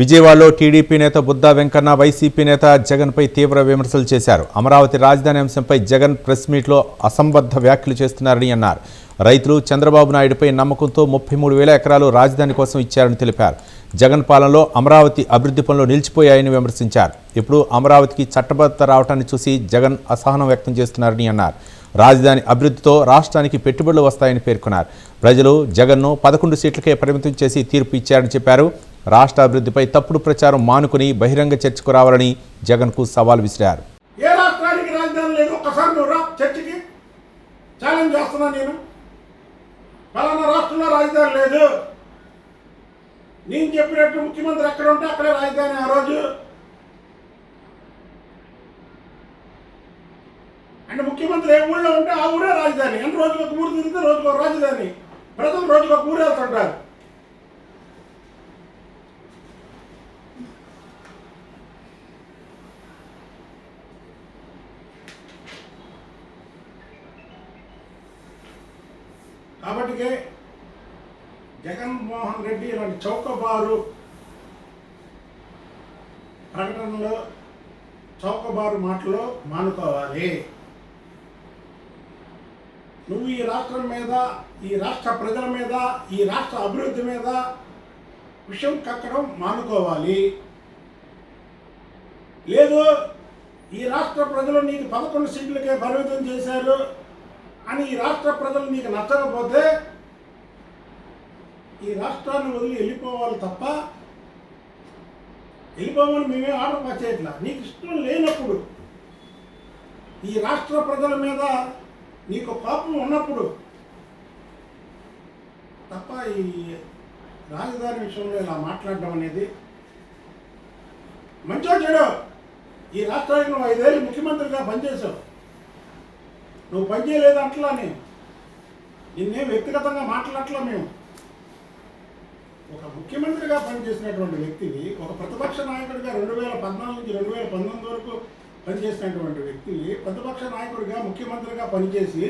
విజయవాడలో టీడీపీ నేత బుద్దా వెంకన్న వైసీపీ నేత జగన్పై తీవ్ర విమర్శలు చేశారు. అమరావతి రాజధాని అంశంపై జగన్ ప్రెస్ మీట్లో అసంబద్ధ వ్యాఖ్యలు చేస్తున్నారని అన్నారు. రైతులు చంద్రబాబు నాయుడుపై నమ్మకంతో 33,000 ఎకరాలు రాజధాని కోసం ఇచ్చారని తెలిపారు. జగన్ పాలనలో అమరావతి అభివృద్ధి పనులు నిలిచిపోయాయని విమర్శించారు. ఇప్పుడు అమరావతికి చట్టబద్ధత రావటాన్ని చూసి జగన్ అసహనం వ్యక్తం చేస్తున్నారని అన్నారు. రాజధాని అభివృద్ధితో రాష్ట్రానికి పెట్టుబడులు వస్తాయని పేర్కొన్నారు. ప్రజలు జగన్ను 11 సీట్లకే పరిమితం చేసి తీర్పు ఇచ్చారని చెప్పారు. రాష్ట్ర అభివృద్ధిపై తప్పుడు ప్రచారం మానుకుని బహిరంగ చర్చకు రావాలని జగన్కు సవాల్ విసిరారు. ఏ రాష్ట్రానికి రాజధాని లేదు, ఒక్కసారి నువ్వు రా చర్చకి, ఛాలెంజ్ చేస్తున్నా. నేను పలానా రాష్ట్రంలో రాజధాని లేదు, నేను చెప్పినట్టు ముఖ్యమంత్రి ఎక్కడ ఉంటే అక్కడే రాజధాని. ఆ రోజు అంటే ముఖ్యమంత్రి ఏ ఊళ్ళో ఉంటే ఆ ఊరే రాజధాని. అంటే రోజుకు ఒక ఊరు తిరిగితే రోజుకు ఒక రాజధాని. ప్రజలు రోజుకు ఒక ఊరు వెళ్తుంటారు. కాబట్టి జగన్మోహన్ రెడ్డి ఇలాంటి చౌకబారు ప్రకటనలో, చౌకబారు మాటలో మానుకోవాలి. నువ్వు ఈ రాష్ట్రం మీద, ఈ రాష్ట్ర ప్రజల మీద, ఈ రాష్ట్ర అభివృద్ధి మీద విషయం కక్కడం మానుకోవాలి. లేదు, ఈ రాష్ట్ర ప్రజలు నీకు 11 సీట్లకే పరిమితం చేశారు అని ఈ రాష్ట్ర ప్రజలు నీకు నచ్చకపోతే ఈ రాష్ట్రాన్ని వదిలి వెళ్ళిపోవాలి తప్ప, వెళ్ళిపోమని మేమే ఆర్డర్ పాస్ చేయట్లా. నీకు ఇష్టం లేనప్పుడు, ఈ రాష్ట్ర ప్రజల మీద నీకు కోపం ఉన్నప్పుడు తప్ప ఈ రాజధాని విషయంలో ఇలా మాట్లాడడం అనేది మంచో చెడో. ఈ రాష్ట్రానికి నువ్వు 5 ఏళ్ళు ముఖ్యమంత్రిగా పనిచేసావు. నువ్వు పనిచేయలేదు అట్లా, నిన్నేం వ్యక్తిగతంగా మాట్లాడట్లా. మేము ఒక ముఖ్యమంత్రిగా పనిచేసినటువంటి వ్యక్తివి, ఒక ప్రతిపక్ష నాయకుడిగా 2014 నుంచి 2019 వరకు పనిచేసినటువంటి వ్యక్తివి, ప్రతిపక్ష నాయకుడిగా ముఖ్యమంత్రిగా పనిచేసి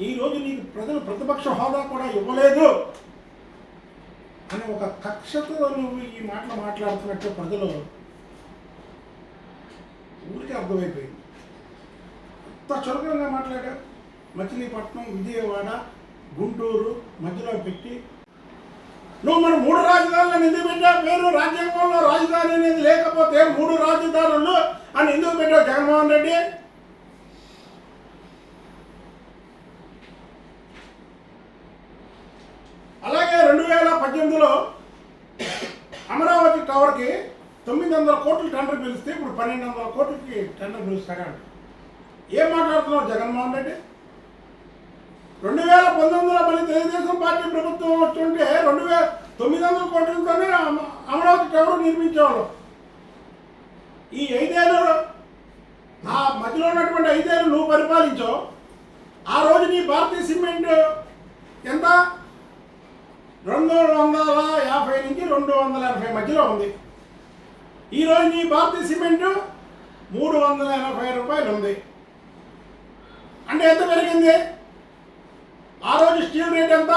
ఈరోజు నీకు ప్రజలు ప్రతిపక్ష హోదా కూడా ఇవ్వలేదు అని ఒక కక్షతో నువ్వు ఈ మాటలు మాట్లాడుతున్నట్టు ప్రజలు ఊరికి అర్థమైపోయింది. అంత చులకనగా మాట్లాడావు. మచిలీపట్నం, విజయవాడ, గుంటూరు మధ్యలో పెట్టి నువ్వు మన 3 రాజధానులను ఎందుకు పెట్టావు? పేరు రాజ్యాంగంలో రాజధాని అనేది లేకపోతే 3 రాజధానులు అని ఎందుకు పెట్టావు జగన్మోహన్ రెడ్డి? అలాగే 2018లో అమరావతి టవర్కి 900 కోట్లు టెండర్ పిలిస్తే ఇప్పుడు 1200 కోట్లకి టెండర్ పిలుస్తాడు. ఏం మాట్లాడుతున్నావు జగన్మోహన్ రెడ్డి? 2019లో మళ్ళీ తెలుగుదేశం పార్టీ ప్రభుత్వం వస్తుంటే 900 కోట్లతోనే అమరావతి టవర్ నిర్మించేవాళ్ళు. ఈ 5 ఏళ్ళు, ఆ మధ్యలో ఉన్నటువంటి 5 ఏళ్ళు నువ్వు పరిపాలించావు. ఆ రోజు నీ భారతీయ సిమెంట్ ఎంత? 250 నుంచి 280 మధ్యలో ఉంది. ఈరోజు నీ భారతీయ సిమెంట్ 380 రూపాయలు ఉంది. అంటే ఎంత పెరిగింది? ఆ రోజు స్టీల్ రేట్ ఎంత?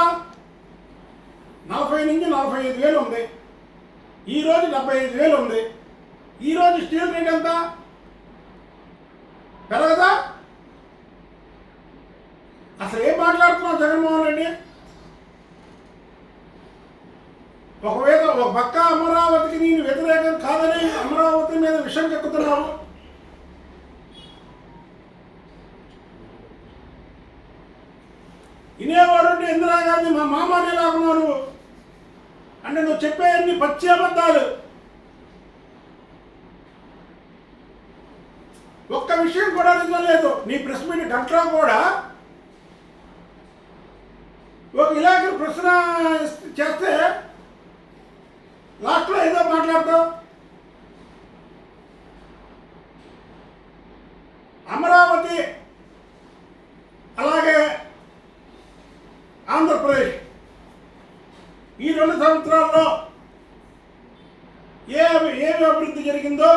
40 నుంచి 45,000 ఉంది. ఈరోజు 75,000 ఉంది. ఈరోజు స్టీల్ రేట్ ఎంత? పెరగదా? అసలు ఏం మాట్లాడుతున్నావు జగన్మోహన్ రెడ్డి? ఒకవేళ ఒక పక్క అమరావతికి నేను వ్యతిరేకం కాదని అమరావతి మీద విషం చెక్కుతున్నావు. వినేవాడు ఇందిరాగాంధీ మా మామనే లాగున్నావు నువ్వు. అంటే నువ్వు చెప్పే అన్ని పచ్చి అబద్ధాలు. ఒక్క విషయం కూడా నిజలేదు. నీ ప్రెస్ మీట్ గంటలో కూడా ఒక ఇలాగ ప్రశ్న చేస్తే లాస్ట్లో ఏదో మాట్లాడతావు. అమరావతి అలాగే ఆంధ్రప్రదేశ్ ఈ 2 సంవత్సరాల్లో ఏమి అభివృద్ధి జరిగిందో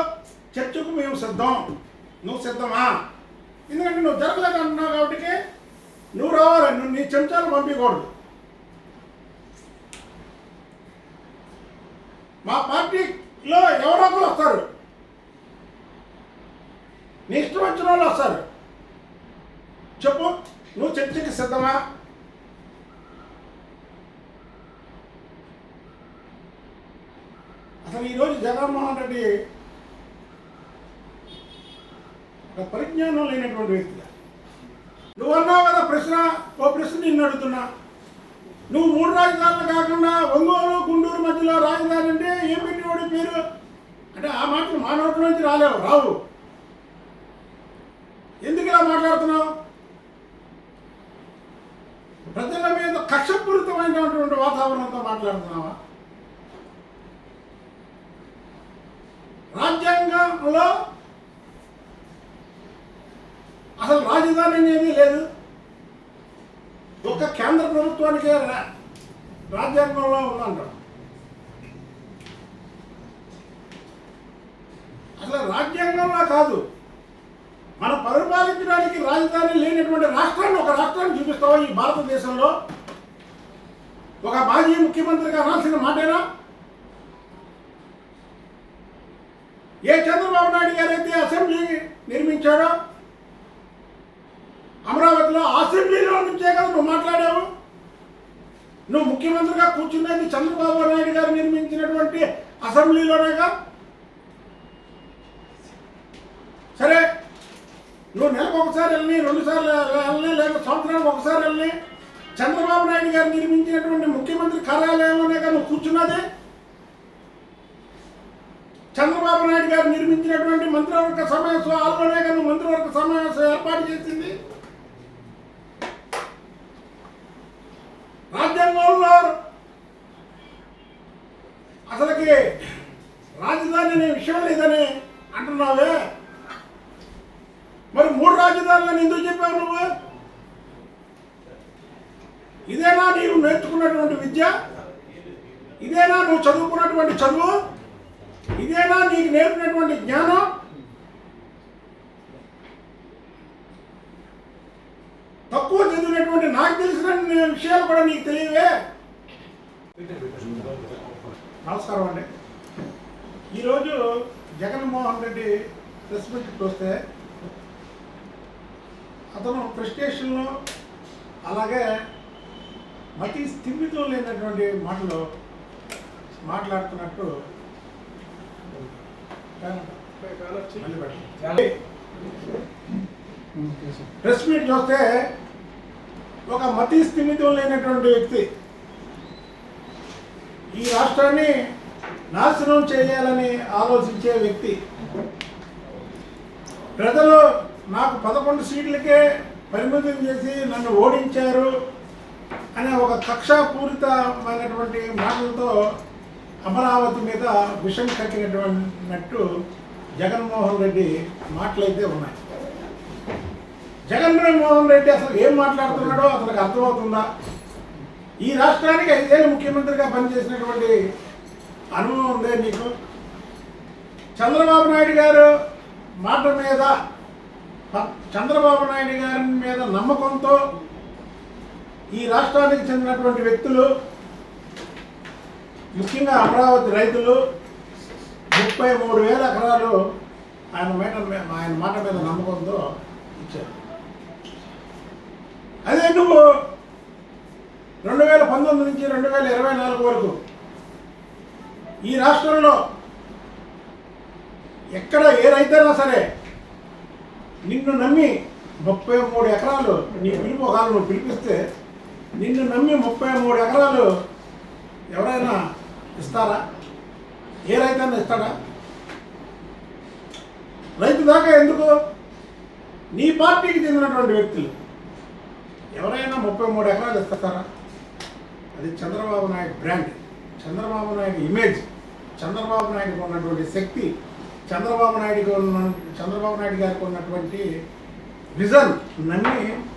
చర్చకు మేము సిద్ధం. నువ్వు సిద్ధమా? ఎందుకంటే నువ్వు జరగలేదు అంటున్నావు కాబట్టి నువ్వు రావాలి. నువ్వు నీ చెంచాలు పంపించకూడదు. మా పార్టీ ఇలా ఎవరో ఒకరు వస్తారు, నీ ఇష్టం వచ్చిన వాళ్ళు వస్తారు. చెప్పు, నువ్వు చర్చకి సిద్ధమా? అసలు ఈరోజు జగన్మోహన్ రెడ్డి ఒక పరిజ్ఞానం లేనటువంటి వ్యక్తిగా. నువ్వు అన్నావు కదా ప్రశ్న, ఓ ప్రశ్న నిన్ను అడుగుతున్నా. నువ్వు 3 రాజధానులు కాకుండా ఒంగోలు గుంటూరు మధ్యలో రాజధాని అంటే ఏం పెట్టినోడి పేరు అంటే ఆ మాటలు మా నోట్ల నుంచి రావు. ఎందుకు ఇలా మాట్లాడుతున్నావు? ప్రజల మీద కక్షపూరితమైనటువంటి వాతావరణంతో మాట్లాడుతున్నావా? రాజ్యాంగంలో అసలు రాజధాని అనేది లేదు. ఒక్క కేంద్ర ప్రభుత్వానికే రాజ్యాంగంలో ఉందంటాం. అసలు రాజ్యాంగంలో కాదు, మనం పరిపాలించడానికి రాజధాని లేనటువంటి రాష్ట్రాన్ని ఒక రాష్ట్రాన్ని చూపిస్తావా ఈ భారతదేశంలో? ఒక మాజీ ముఖ్యమంత్రిగా అనాల్సిన మాటేనా? ఏ చంద్రబాబు నాయుడు గారు అయితే అసెంబ్లీ నిర్మించాడో అమరావతిలో, అసెంబ్లీలో నుంచే కదా నువ్వు మాట్లాడావు. నువ్వు ముఖ్యమంత్రిగా కూర్చున్నది చంద్రబాబు నాయుడు గారు నిర్మించినటువంటి అసెంబ్లీలోనేగా. సరే, నువ్వు నెలకు ఒకసారి వెళ్ళి, 2 సార్లు వెళ్ళి, లేదా సంవత్సరానికి ఒకసారి వెళ్ళి చంద్రబాబు నాయుడు గారు నిర్మించినటువంటి ముఖ్యమంత్రి కార్యాలయంలోనేగా నువ్వు కూర్చున్నది. చంద్రబాబు నాయుడు గారు నిర్మించినటువంటి మంత్రివర్గ సమావేశం హాల్లోనేగా నువ్వు మంత్రివర్గ సమావేశం ఏర్పాటు చేసింది. రాజ్యాంగంలో అసలుకి రాజధాని అనే విషయం లేదని అంటున్నావే, మరి 3 రాజధానులను ఎందుకు చెప్పావు నువ్వు? ఇదేనా నీవు నేర్చుకున్నటువంటి విద్య? ఇదేనా నువ్వు చదువుకున్నటువంటి చదువు? ఇదేనా నీకు నేర్పినటువంటి జ్ఞానం? తక్కువ చదివినటువంటి నాకు తెలిసిన విషయాలు కూడా నీకు తెలియవే. నమస్కారం అండి. ఈరోజు జగన్మోహన్ రెడ్డి ప్రెస్ మీట్కి వస్తే అతను ప్రెస్టేషన్లో అలాగే మతి స్థిమితం లేనటువంటి మాటలు మాట్లాడుతున్నట్టు ప్రెస్ మీట్ చూస్తే ఒక మతి స్థిమితం లేనటువంటి వ్యక్తి ఈ రాష్ట్రాన్ని నాశనం చేయాలని ఆలోచించే వ్యక్తి. ప్రజలు నాకు 11 సీట్లకే పరిమితం చేసి నన్ను ఓడించారు అనే ఒక కక్షాపూరితమైనటువంటి మాటలతో అమరావతి మీద విషం కక్కినటువంటి జగన్మోహన్ రెడ్డి మాటలైతే ఉన్నాయి. జగన్మోహన్ రెడ్డి అసలు ఏం మాట్లాడుతున్నాడో అతనికి అర్థమవుతుందా? ఈ రాష్ట్రానికి 5 ఏళ్ళు ముఖ్యమంత్రిగా పనిచేసినటువంటి అనుభవం ఉందే నీకు? చంద్రబాబు నాయుడు గారు మాట మీద, చంద్రబాబు నాయుడు గారి మీద నమ్మకంతో ఈ రాష్ట్రానికి చెందినటువంటి వ్యక్తులు, ముఖ్యంగా అమరావతి రైతులు 33,000 ఎకరాలు ఆయన మాట మీద నమ్మకంతో ఇచ్చారు. అదే నువ్వు 2019 నుంచి 2024 వరకు ఈ రాష్ట్రంలో ఎక్కడ ఏ రైతైనా సరే నిన్ను నమ్మి 33 ఎకరాలు, నీ పిలుపు ఒకవేళ నువ్వు పిలిపిస్తే నిన్ను నమ్మి 33 ఎకరాలు ఎవరైనా ఇస్తారా? ఏ రైతైనా ఇస్తాడా? రైతు దాకా ఎందుకు, నీ పార్టీకి చెందినటువంటి వ్యక్తులు ఎవరైనా 33 ఎకరాలు ఇస్తారా? అది చంద్రబాబు నాయుడు బ్రాండ్, చంద్రబాబు నాయుడు ఇమేజ్, చంద్రబాబు నాయుడుకి ఉన్నటువంటి శక్తి, చంద్రబాబు నాయుడు గారికి ఉన్నటువంటి విజన్ నమ్మి